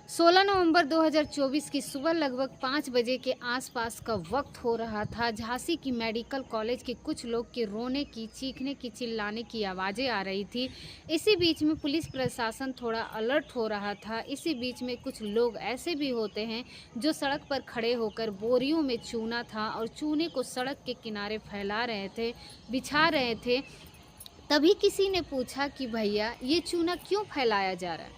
16 नवंबर 2024 की सुबह लगभग 5 बजे के आसपास का वक्त हो रहा था। झांसी की मेडिकल कॉलेज के कुछ लोग के रोने की, चीखने की, चिल्लाने की आवाज़ें आ रही थी। इसी बीच में पुलिस प्रशासन थोड़ा अलर्ट हो रहा था। इसी बीच में कुछ लोग ऐसे भी होते हैं जो सड़क पर खड़े होकर बोरियों में चूना था और चूने को सड़क के किनारे फैला रहे थे, बिछा रहे थे। तभी किसी ने पूछा कि भैया, ये चूना क्यों फैलाया जा रहा है,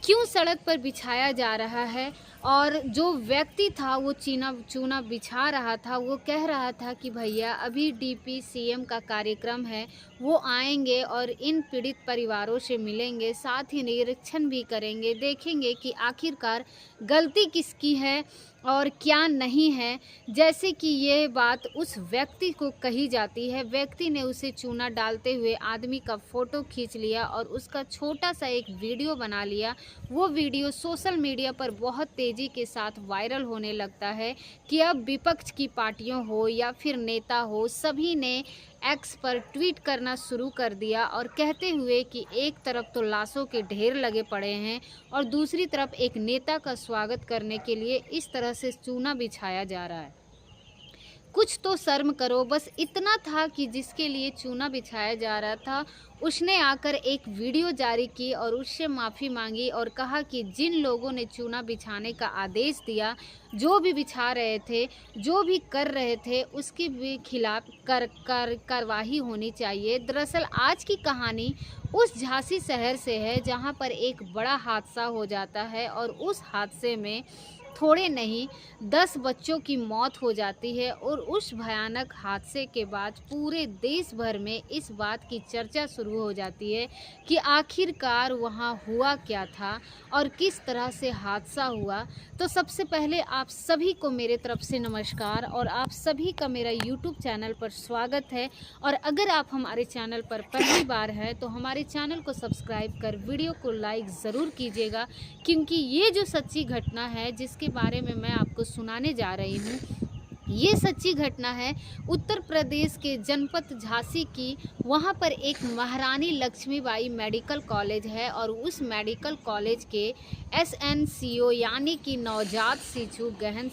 क्यों सड़क पर बिछाया जा रहा है। और जो व्यक्ति था वो चूना बिछा रहा था, वो कह रहा था कि भैया, अभी डीपी सीएम का कार्यक्रम है, वो आएंगे और इन पीड़ित परिवारों से मिलेंगे, साथ ही निरीक्षण भी करेंगे, देखेंगे कि आखिरकार गलती किसकी है और क्या नहीं है। जैसे कि ये बात उस व्यक्ति को कही जाती है। व्यक्ति ने उसे चूना डालते हुए आदमी का फ़ोटो खींच लिया और उसका छोटा सा एक वीडियो बना लिया। वो वीडियो सोशल मीडिया पर बहुत तेज़ी के साथ वायरल होने लगता है कि अब विपक्ष की पार्टियों हो या फिर नेता हो, सभी ने एक्स पर ट्वीट करना शुरू कर दिया और कहते हुए कि एक तरफ तो लाशों के ढेर लगे पड़े हैं और दूसरी तरफ एक नेता का स्वागत करने के लिए इस तरह से चूना बिछाया जा रहा है। कुछ तो शर्म करो। बस इतना था कि जिसके लिए चूना बिछाया जा रहा था, उसने आकर एक वीडियो जारी की और उससे माफ़ी मांगी और कहा कि जिन लोगों ने चूना बिछाने का आदेश दिया, जो भी बिछा रहे थे, जो भी कर रहे थे, उसके भी खिलाफ कार्रवाई होनी चाहिए। दरअसल आज की कहानी उस झांसी शहर से है जहां पर एक बड़ा हादसा हो जाता है और उस हादसे में थोड़े नहीं 10 बच्चों की मौत हो जाती है। और उस भयानक हादसे के बाद पूरे देश भर में इस बात की चर्चा शुरू हो जाती है कि आखिरकार वहाँ हुआ क्या था और किस तरह से हादसा हुआ। तो सबसे पहले आप सभी को मेरे तरफ से नमस्कार और आप सभी का मेरा यूट्यूब चैनल पर स्वागत है। और अगर आप हमारे चैनल पर पहली बार हैं तो हमारे चैनल को सब्सक्राइब कर वीडियो को लाइक ज़रूर कीजिएगा, क्योंकि ये जो सच्ची घटना है जिसके बारे में मैं आपको सुनाने जा रही हूँ, ये सच्ची घटना है उत्तर प्रदेश के जनपद झांसी की। वहाँ पर एक महारानी लक्ष्मीबाई मेडिकल कॉलेज है और उस मेडिकल कॉलेज के एसएनसीओ यानी कि नवजात शिशु गहन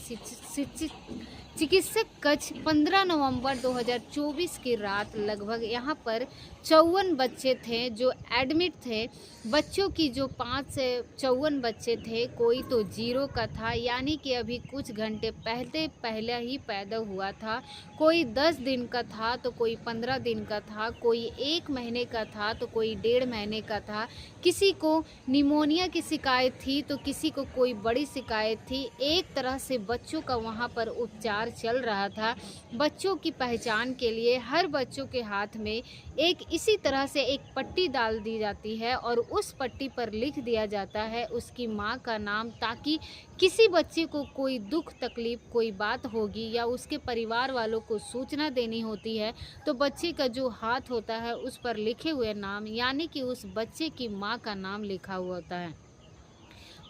चिकित्सक कक्ष 15 नवंबर 2024 की रात लगभग यहाँ पर 54 बच्चे थे जो एडमिट थे। बच्चों की जो 5 से 54 बच्चे थे, कोई तो जीरो का था, यानी कि अभी कुछ घंटे पहले ही पैदा हुआ था, कोई 10 दिन का था तो कोई 15 दिन का था, कोई 1 महीने का था तो कोई 1.5 महीने का था। किसी को निमोनिया की शिकायत थी तो किसी को कोई बड़ी शिकायत थी। एक तरह से बच्चों का वहाँ पर उपचार चल रहा था। बच्चों की पहचान के लिए हर बच्चों के हाथ में एक इसी तरह से एक पट्टी डाल दी जाती है और उस पट्टी पर लिख दिया जाता है उसकी माँ का नाम, ताकि किसी बच्चे को कोई दुख तकलीफ कोई बात होगी या उसके परिवार वालों को सूचना देनी होती है तो बच्चे का जो हाथ होता है उस पर लिखे हुए नाम, यानी कि उस बच्चे की माँ का नाम लिखा हुआ होता है,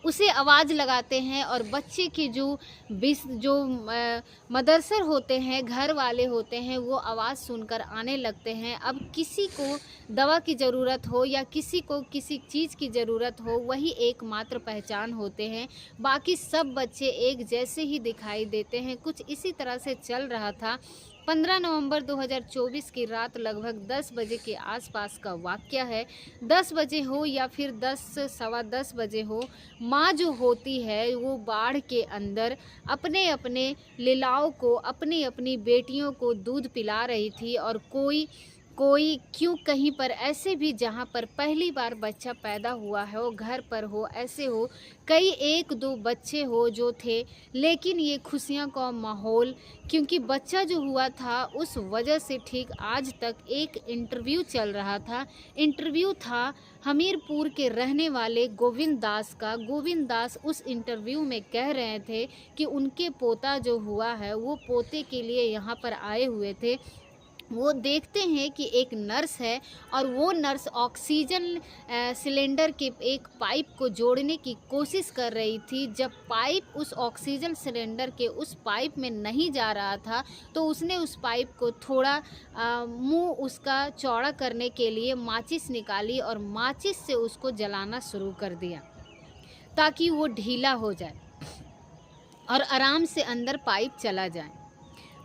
उसे आवाज़ लगाते हैं। और बच्चे के जो मदरसर होते हैं, घर वाले होते हैं, वो आवाज़ सुनकर आने लगते हैं। अब किसी को दवा की ज़रूरत हो या किसी को किसी चीज़ की ज़रूरत हो, वही एकमात्र पहचान होते हैं। बाकी सब बच्चे एक जैसे ही दिखाई देते हैं। कुछ इसी तरह से चल रहा था। 15 नवंबर 2024 की रात लगभग 10 बजे के आसपास का वाक़या है। 10 बजे हो या फिर 10 सवा 10 बजे हो, माँ जो होती है वो बाढ़ के अंदर अपने अपने लीलाओं को, अपनी अपनी बेटियों को दूध पिला रही थी। और कोई कोई क्यों कहीं पर ऐसे भी जहाँ पर पहली बार बच्चा पैदा हुआ है वो घर पर हो, ऐसे हो कई 1-2 बच्चे हो जो थे, लेकिन ये खुशियाँ का माहौल, क्योंकि बच्चा जो हुआ था उस वजह से ठीक आज तक एक इंटरव्यू चल रहा था। इंटरव्यू था हमीरपुर के रहने वाले गोविंद दास का। गोविंद दास उस इंटरव्यू में कह रहे थे कि उनके पोता जो हुआ है वो पोते के लिए यहाँ पर आए हुए थे। वो देखते हैं कि एक नर्स है और वो नर्स ऑक्सीजन सिलेंडर के एक पाइप को जोड़ने की कोशिश कर रही थी। जब पाइप उस ऑक्सीजन सिलेंडर के उस पाइप में नहीं जा रहा था तो उसने उस पाइप को थोड़ा मुंह उसका चौड़ा करने के लिए माचिस निकाली और माचिस से उसको जलाना शुरू कर दिया। ताकि वो ढीला हो जाए और आराम से अंदर पाइप चला जाए।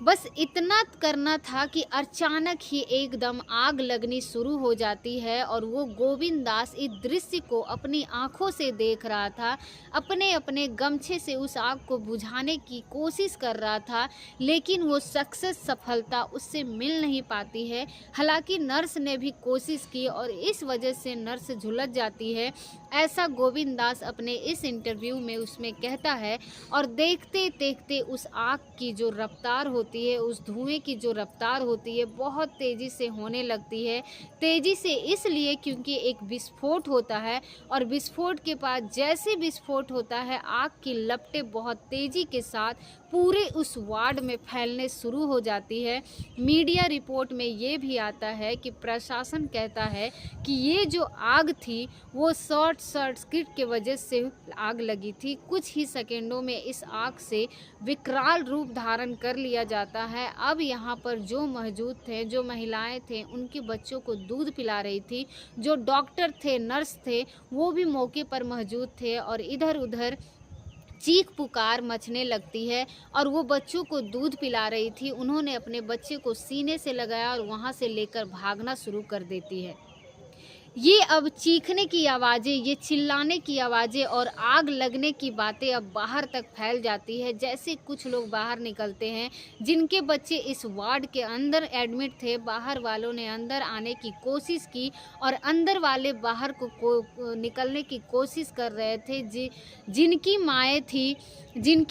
बस इतना करना था कि अचानक ही एकदम आग लगनी शुरू हो जाती है और वो गोविंद दास इस दृश्य को अपनी आंखों से देख रहा था। अपने अपने गमछे से उस आग को बुझाने की कोशिश कर रहा था, लेकिन वो सफलता उससे मिल नहीं पाती है। हालांकि नर्स ने भी कोशिश की और इस वजह से नर्स झुलस जाती है। ऐसा गोविंद दास अपने इस इंटरव्यू में उसमें कहता है। और देखते देखते उस आग की जो रफ्तार होती है, उस धुएं की जो रफ्तार होती है, बहुत तेज़ी से होने लगती है। तेज़ी से इसलिए क्योंकि एक विस्फोट होता है और विस्फोट के बाद जैसे विस्फोट होता है, आग की लपटें बहुत तेज़ी के साथ पूरे उस वार्ड में फैलने शुरू हो जाती है। मीडिया रिपोर्ट में ये भी आता है कि प्रशासन कहता है कि ये जो आग थी वो शॉर्ट सर्किट के वजह से आग लगी थी। कुछ ही सेकेंडों में इस आग से विकराल रूप धारण कर लिया जाता है। अब यहाँ पर जो मौजूद थे, जो महिलाएं थे, उनके बच्चों को दूध पिला रही थी, जो डॉक्टर थे, नर्स थे, वो भी मौके पर मौजूद थे और इधर उधर चीख पुकार मचने लगती है और वो बच्चों को दूध पिला रही थी। उन्होंने अपने बच्चे को सीने से लगाया और वहाँ से लेकर भागना शुरू कर देती है। ये अब चीखने की आवाज़ें, ये चिल्लाने की आवाज़ें और आग लगने की बातें अब बाहर तक फैल जाती है। जैसे कुछ लोग बाहर निकलते हैं जिनके बच्चे इस वार्ड के अंदर एडमिट थे, बाहर वालों ने अंदर आने की कोशिश की और अंदर वाले बाहर को निकलने की कोशिश कर रहे थे। जिनकी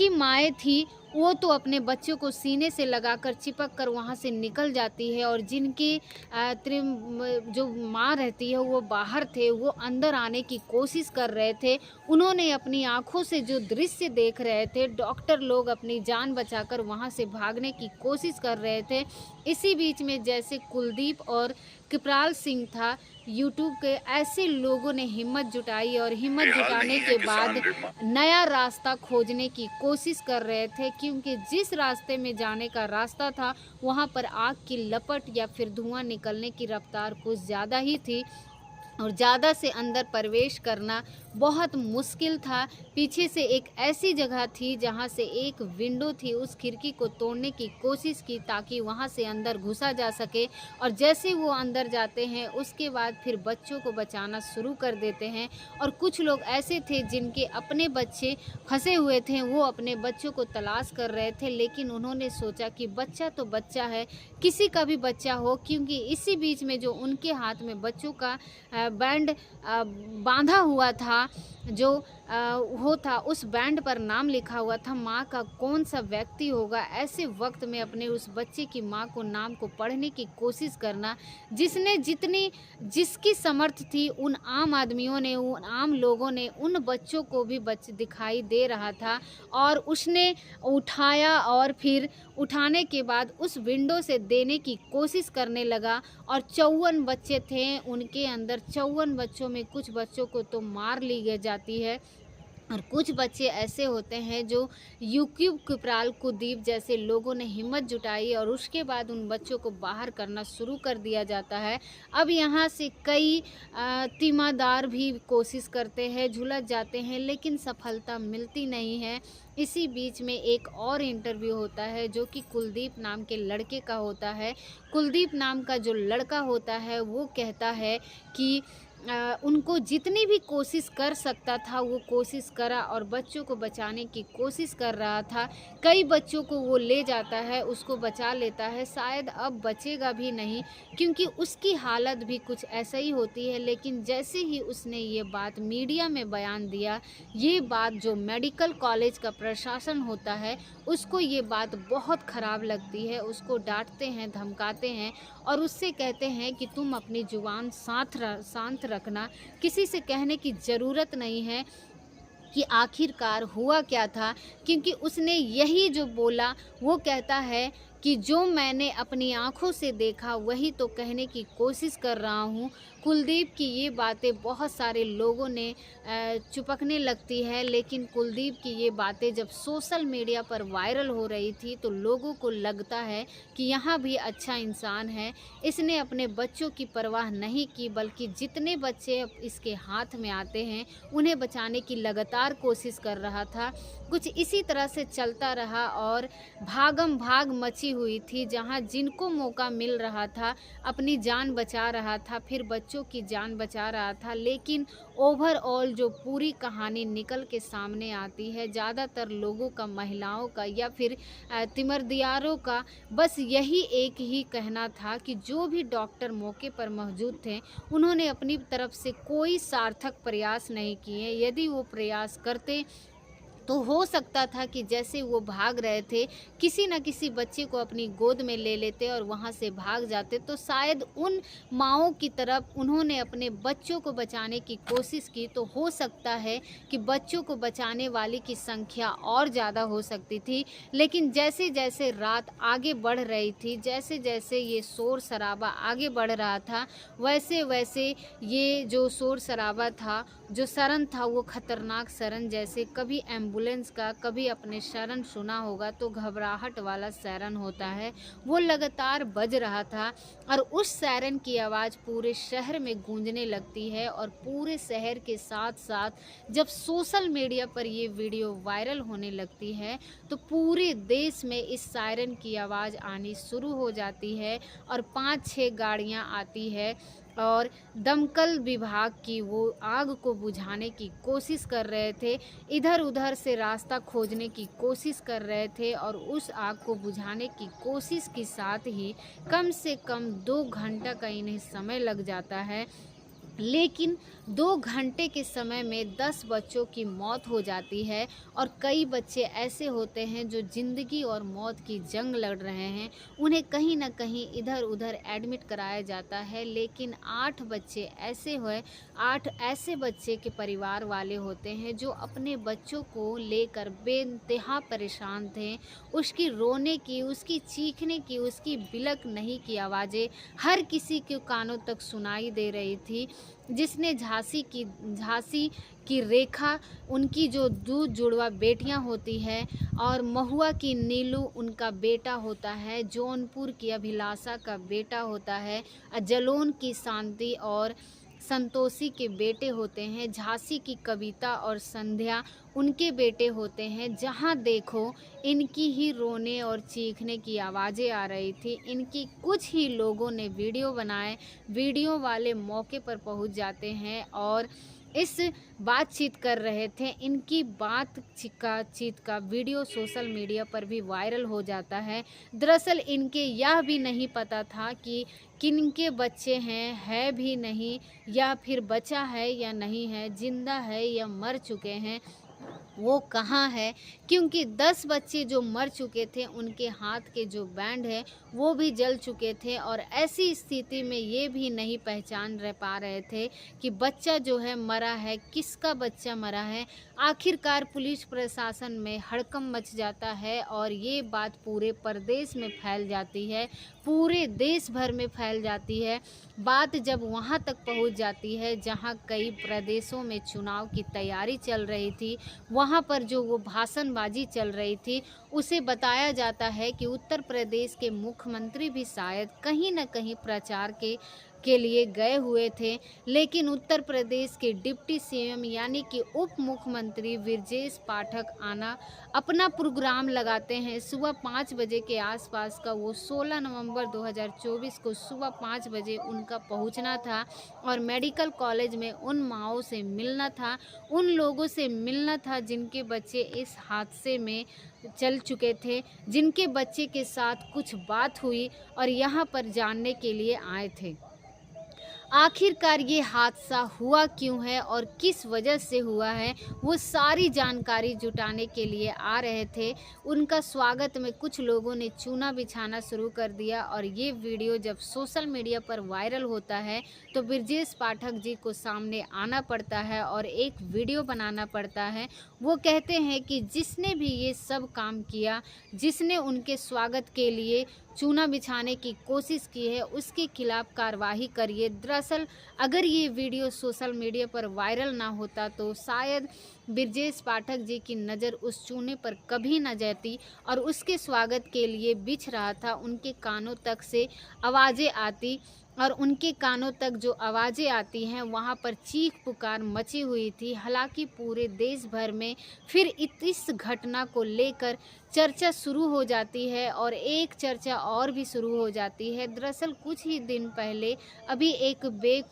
माएँ थी वो तो अपने बच्चों को सीने से लगाकर चिपक कर वहाँ से निकल जाती है और जिनकी जो माँ रहती है वो बाहर थे, वो अंदर आने की कोशिश कर रहे थे। उन्होंने अपनी आंखों से जो दृश्य देख रहे थे, डॉक्टर लोग अपनी जान बचाकर वहाँ से भागने की कोशिश कर रहे थे। इसी बीच में जैसे कुलदीप और कृपाल सिंह था, यूट्यूब के ऐसे लोगों ने हिम्मत जुटाई और हिम्मत जुटाने के बाद नया रास्ता खोजने की कोशिश कर रहे थे, क्योंकि जिस रास्ते में जाने का रास्ता था वहाँ पर आग की लपट या फिर धुआं निकलने की रफ्तार कुछ ज़्यादा ही थी और ज़्यादा से अंदर प्रवेश करना बहुत मुश्किल था। पीछे से एक ऐसी जगह थी जहाँ से एक विंडो थी, उस खिड़की को तोड़ने की कोशिश की ताकि वहाँ से अंदर घुसा जा सके और जैसे वो अंदर जाते हैं उसके बाद फिर बच्चों को बचाना शुरू कर देते हैं। और कुछ लोग ऐसे थे जिनके अपने बच्चे फंसे हुए थे, वो अपने बच्चों को तलाश कर रहे थे, लेकिन उन्होंने सोचा कि बच्चा तो बच्चा है, किसी का भी बच्चा हो, क्योंकि इसी बीच में जो उनके हाथ में बच्चों का बैंड बांधा हुआ था, जो वो था, उस बैंड पर नाम लिखा हुआ था माँ का, कौन सा व्यक्ति होगा। ऐसे वक्त में अपने उस बच्चे की माँ को नाम को पढ़ने की कोशिश करना, जिसकी समर्थ थी, उन आम आदमियों ने, उन आम लोगों ने उन बच्चों को भी दिखाई दे रहा था और उसने उठाया और फिर उठाने के बाद उस विंडो से देने की कोशिश करने लगा। और 54 बच्चे थे, उनके अंदर 54 बच्चों में कुछ बच्चों को तो मार ली जाती है और कुछ बच्चे ऐसे होते हैं जो यूट्यूब कृपाल कुलदीप जैसे लोगों ने हिम्मत जुटाई और उसके बाद उन बच्चों को बाहर करना शुरू कर दिया जाता है। अब यहाँ से कई तीमारदार भी कोशिश करते हैं, झुलस जाते हैं, लेकिन सफलता मिलती नहीं है। इसी बीच में एक और इंटरव्यू होता है जो कि कुलदीप नाम के लड़के का होता है। कुलदीप नाम का जो लड़का होता है वो कहता है कि उनको जितनी भी कोशिश कर सकता था वो कोशिश करा और बच्चों को बचाने की कोशिश कर रहा था। कई बच्चों को वो ले जाता है, उसको बचा लेता है, शायद अब बचेगा भी नहीं, क्योंकि उसकी हालत भी कुछ ऐसा ही होती है। लेकिन जैसे ही उसने ये बात मीडिया में बयान दिया, ये बात जो मेडिकल कॉलेज का प्रशासन होता है उसको ये बात बहुत ख़राब लगती है, उसको डांटते हैं, धमकाते हैं और उससे कहते हैं कि तुम अपनी जुबान शांत रखना, किसी से कहने की ज़रूरत नहीं है कि आखिरकार हुआ क्या था, क्योंकि उसने यही जो बोला वो कहता है कि जो मैंने अपनी आँखों से देखा वही तो कहने की कोशिश कर रहा हूँ। कुलदीप की ये बातें बहुत सारे लोगों ने चिपकने लगती है, लेकिन कुलदीप की ये बातें जब सोशल मीडिया पर वायरल हो रही थी तो लोगों को लगता है कि यहाँ भी अच्छा इंसान है। इसने अपने बच्चों की परवाह नहीं की, बल्कि जितने बच्चे अब इसके हाथ में आते हैं उन्हें बचाने की लगातार कोशिश कर रहा था। कुछ इसी तरह से चलता रहा और भागम भाग मची हुई थी, जहाँ जिनको मौका मिल रहा था अपनी जान बचा रहा था, फिर बच्चों की जान बचा रहा था। लेकिन ओवरऑल जो पूरी कहानी निकल के सामने आती है, ज़्यादातर लोगों का, महिलाओं का या फिर तिमरदियारों का बस यही एक ही कहना था कि जो भी डॉक्टर मौके पर मौजूद थे उन्होंने अपनी तरफ से कोई सार्थक प्रयास नहीं किए। यदि वो प्रयास करते तो हो सकता था कि जैसे वो भाग रहे थे, किसी न किसी बच्चे को अपनी गोद में ले लेते और वहाँ से भाग जाते, तो शायद उन माँओं की तरफ उन्होंने अपने बच्चों को बचाने की कोशिश की, तो हो सकता है कि बच्चों को बचाने वाली की संख्या और ज़्यादा हो सकती थी। लेकिन जैसे जैसे रात आगे बढ़ रही थी, जैसे जैसे ये शोर शराबा आगे बढ़ रहा था, वैसे वैसे ये जो शोर शराबा था, जो शरण था, वो खतरनाक शरण, जैसे कभी एम्बुलेंस का, कभी अपने शरण सुना होगा तो घबराहट वाला सायरन होता है, वो लगातार बज रहा था। और उस सायरन की आवाज़ पूरे शहर में गूंजने लगती है, और पूरे शहर के साथ साथ जब सोशल मीडिया पर ये वीडियो वायरल होने लगती है तो पूरे देश में इस सायरन की आवाज़ आनी शुरू हो जाती है और 5-6 गाड़ियाँ आती है और दमकल विभाग की वो आग को बुझाने की कोशिश कर रहे थे, इधर उधर से रास्ता खोजने की कोशिश कर रहे थे, और उस आग को बुझाने की कोशिश के साथ ही कम से कम 2 घंटा का इन्हें समय लग जाता है। लेकिन 2 घंटे के समय में 10 बच्चों की मौत हो जाती है, और कई बच्चे ऐसे होते हैं जो ज़िंदगी और मौत की जंग लड़ रहे हैं, उन्हें कहीं न कहीं इधर उधर एडमिट कराया जाता है। लेकिन 8 बच्चे ऐसे हुए, 8 ऐसे बच्चे के परिवार वाले होते हैं जो अपने बच्चों को लेकर बेइंतहा परेशान थे। उसकी रोने की, उसकी चीखने की, उसकी बिलख नहीं की आवाज़ें हर किसी के कानों तक सुनाई दे रही थी, जिसने झांसी की रेखा, उनकी जो दूध जुड़वा बेटियां होती है, और महुआ की नीलू उनका बेटा होता है, जौनपुर की अभिलाषा का बेटा होता है, जलोन की शांति और संतोषी के बेटे होते हैं, झांसी की कविता और संध्या उनके बेटे होते हैं। जहाँ देखो इनकी ही रोने और चीखने की आवाज़ें आ रही थी। इनकी कुछ ही लोगों ने वीडियो बनाए, वीडियो वाले मौके पर पहुँच जाते हैं और इस बातचीत कर रहे थे। इनकी बातचीत का वीडियो सोशल मीडिया पर भी वायरल हो जाता है। दरअसल इनके यह भी नहीं पता था कि किनके बच्चे हैं, है भी नहीं, या फिर बचा है या नहीं है, जिंदा है या मर चुके हैं, वो कहाँ है, क्योंकि 10 बच्चे जो मर चुके थे उनके हाथ के जो बैंड है वो भी जल चुके थे, और ऐसी स्थिति में ये भी नहीं पहचान रह पा रहे थे कि बच्चा जो है मरा है, किसका बच्चा मरा है। आखिरकार पुलिस प्रशासन में हड़कंप मच जाता है और ये बात पूरे प्रदेश में फैल जाती है, पूरे देश भर में फैल जाती है। बात जब वहाँ तक पहुँच जाती है जहाँ कई प्रदेशों में चुनाव की तैयारी चल रही थी, वहाँ पर जो वो भाषणबाजी चल रही थी, उसे बताया जाता है कि उत्तर प्रदेश के मुख्यमंत्री भी शायद कहीं न कहीं प्रचार के लिए गए हुए थे, लेकिन उत्तर प्रदेश के डिप्टी सीएम यानी कि उप मुख्यमंत्री ब्रजेश पाठक आना अपना प्रोग्राम लगाते हैं सुबह 5 बजे के आसपास का। वो 16 नवंबर 2024 को सुबह 5 बजे उनका पहुंचना था और मेडिकल कॉलेज में उन माँओं से मिलना था, उन लोगों से मिलना था जिनके बच्चे इस हादसे में चल चुके थे, जिनके बच्चे के साथ कुछ बात हुई और यहाँ पर जानने के लिए आए थे। आखिरकार ये हादसा हुआ क्यों है और किस वजह से हुआ है, वो सारी जानकारी जुटाने के लिए आ रहे थे। उनका स्वागत में कुछ लोगों ने चूना बिछाना शुरू कर दिया और ये वीडियो जब सोशल मीडिया पर वायरल होता है तो ब्रजेश पाठक जी को सामने आना पड़ता है और एक वीडियो बनाना पड़ता है। वो कहते हैं कि जिसने भी ये सब काम किया, जिसने उनके स्वागत के लिए चूना बिछाने की कोशिश की है, उसके खिलाफ कार्रवाई करिए। दरअसल अगर ये वीडियो सोशल मीडिया पर वायरल ना होता तो शायद ब्रजेश पाठक जी की नज़र उस चूने पर कभी न जाती और उसके स्वागत के लिए बिछ रहा था, उनके कानों तक से आवाज़ें आती और उनके कानों तक जो आवाज़ें आती हैं वहाँ पर चीख पुकार मची हुई थी। हालांकि पूरे देश भर में फिर इस घटना को लेकर चर्चा शुरू हो जाती है और एक चर्चा और भी शुरू हो जाती है। दरअसल कुछ ही दिन पहले अभी एक वेब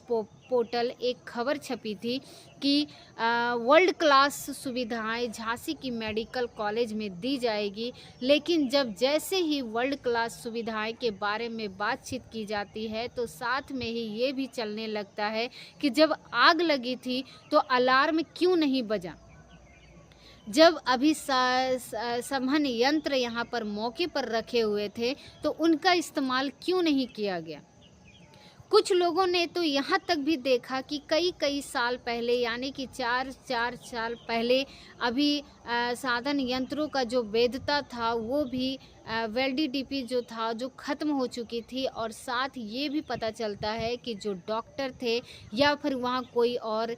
पोर्टल एक खबर छपी थी कि वर्ल्ड क्लास सुविधाएं झांसी की मेडिकल कॉलेज में दी जाएगी, लेकिन जब जैसे ही वर्ल्ड क्लास सुविधाएं के बारे में बातचीत की जाती है तो साथ में ही ये भी चलने लगता है कि जब आग लगी थी तो अलार्म क्यों नहीं बजा, जब अभी संवहन यंत्र यहाँ पर मौके पर रखे हुए थे तो उनका इस्तेमाल क्यों नहीं किया गया। कुछ लोगों ने तो यहाँ तक भी देखा कि कई साल पहले यानी कि चार साल पहले अभी साधन यंत्रों का जो वैधता था वो भी वैलिडिटी जो था जो ख़त्म हो चुकी थी और साथ ये भी पता चलता है कि जो डॉक्टर थे या फिर वहाँ कोई और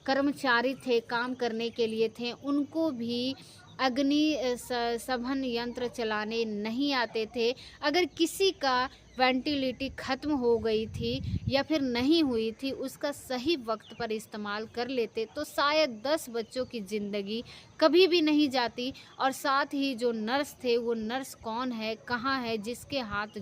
कर्मचारी थे काम करने के लिए थे, उनको भी अग्नि संवहन यंत्र चलाने नहीं आते थे। अगर किसी का वेंटिलिटी ख़त्म हो गई थी या फिर नहीं हुई थी, उसका सही वक्त पर इस्तेमाल कर लेते तो शायद 10 बच्चों की ज़िंदगी कभी भी नहीं जाती। और साथ ही जो नर्स थे वो नर्स कौन है, कहाँ है, जिसके हाथ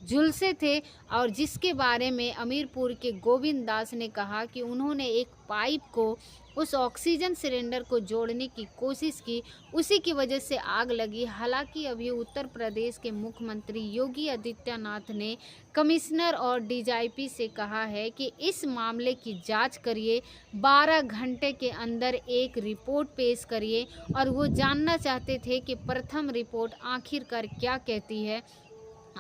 झुलसे थे और जिसके बारे में अमीरपुर के गोविंद दास ने कहा कि उन्होंने एक पाइप को उस ऑक्सीजन सिलेंडर को जोड़ने की कोशिश की, उसी की वजह से आग लगी। हालांकि अभी उत्तर प्रदेश के मुख्यमंत्री योगी आदित्यनाथ ने कमिश्नर और डीजीपी से कहा है कि इस मामले की जांच करिए, 12 घंटे के अंदर एक रिपोर्ट पेश करिए। और वो जानना चाहते थे कि प्रथम रिपोर्ट आखिरकार क्या कहती है,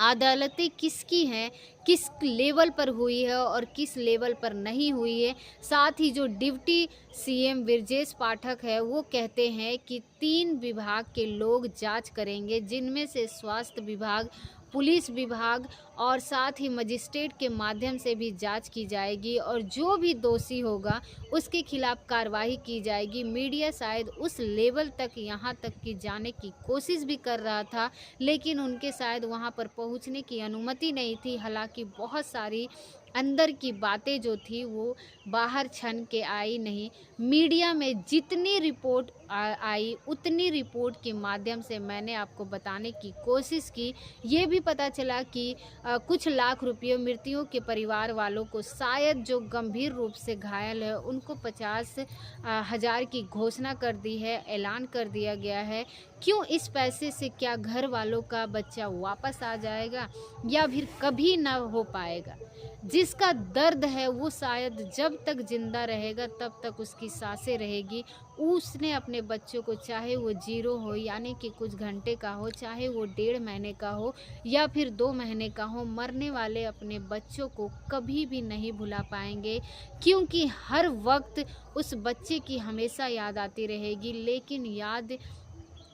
अदालतें किसकी हैं, किस लेवल पर हुई है और किस लेवल पर नहीं हुई है। साथ ही जो डिप्टी सीएम ब्रजेश पाठक है वो कहते हैं कि 3 विभाग के लोग जांच करेंगे, जिनमें से स्वास्थ्य विभाग, पुलिस विभाग और साथ ही मजिस्ट्रेट के माध्यम से भी जांच की जाएगी और जो भी दोषी होगा उसके खिलाफ कार्रवाई की जाएगी। मीडिया शायद उस लेवल तक यहाँ तक कि जाने की कोशिश भी कर रहा था, लेकिन उनके शायद वहाँ पर पहुँचने की अनुमति नहीं थी। हालांकि बहुत सारी अंदर की बातें जो थी वो बाहर छन के आई नहीं। मीडिया में जितनी रिपोर्ट आई उतनी रिपोर्ट के माध्यम से मैंने आपको बताने की कोशिश की। ये भी पता चला कि कुछ लाख रुपये मृतकों के परिवार वालों को, शायद जो गंभीर रूप से घायल है उनको 50,000 की घोषणा कर दी है, ऐलान कर दिया गया है। क्यों इस पैसे से क्या घर वालों का बच्चा वापस आ जाएगा या फिर कभी ना हो पाएगा। जिसका दर्द है वो शायद जब तक जिंदा रहेगा तब तक उसकी सांसें रहेगी। उसने अपने बच्चों को, चाहे वो 0 हो यानी कि कुछ घंटे का हो, चाहे वो 1.5 महीने का हो या फिर 2 महीने का हो, मरने वाले अपने बच्चों को कभी भी नहीं भुला पाएंगे, क्योंकि हर वक्त उस बच्चे की हमेशा याद आती रहेगी। लेकिन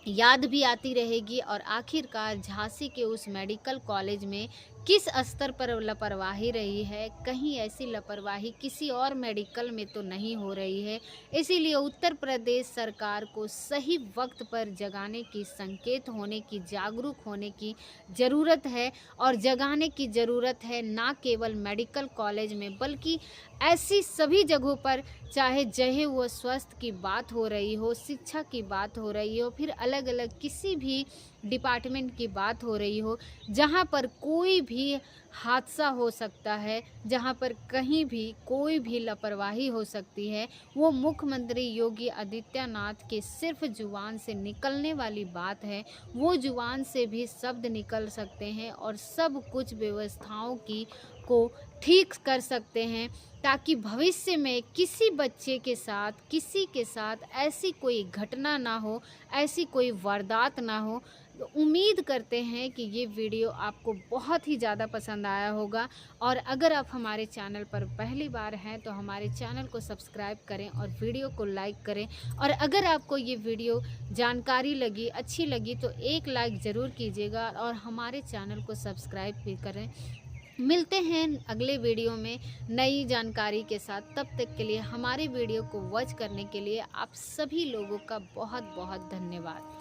याद भी आती रहेगी। और आखिरकार झांसी के उस मेडिकल कॉलेज में किस स्तर पर लापरवाही रही है, कहीं ऐसी लापरवाही किसी और मेडिकल में तो नहीं हो रही है। इसीलिए उत्तर प्रदेश सरकार को सही वक्त पर जगाने की, संकेत होने की, जागरूक होने की ज़रूरत है और जगाने की ज़रूरत है, ना केवल मेडिकल कॉलेज में बल्कि ऐसी सभी जगहों पर, चाहे वो स्वास्थ्य की बात हो रही हो, शिक्षा की बात हो रही हो, फिर अलग अलग किसी भी डिपार्टमेंट की बात हो रही हो, जहाँ पर कोई भी भी हादसा हो सकता है, जहां पर कहीं भी कोई भी लापरवाही हो सकती है। वो मुख्यमंत्री योगी आदित्यनाथ के सिर्फ जुबान से निकलने वाली बात है। वो जुबान से भी शब्द निकल सकते हैं और सब कुछ व्यवस्थाओं की को ठीक कर सकते हैं, ताकि भविष्य में किसी बच्चे के साथ, किसी के साथ ऐसी कोई घटना ना हो, ऐसी कोई वारदात ना हो। तो उम्मीद करते हैं कि ये वीडियो आपको बहुत ही ज़्यादा पसंद आया होगा, और अगर आप हमारे चैनल पर पहली बार हैं तो हमारे चैनल को सब्सक्राइब करें और वीडियो को लाइक करें। और अगर आपको ये वीडियो जानकारी लगी, अच्छी लगी, तो एक लाइक ज़रूर कीजिएगा और हमारे चैनल को सब्सक्राइब भी करें। मिलते हैं अगले वीडियो में नई जानकारी के साथ। तब तक के लिए हमारे वीडियो को वॉच करने के लिए आप सभी लोगों का बहुत बहुत धन्यवाद।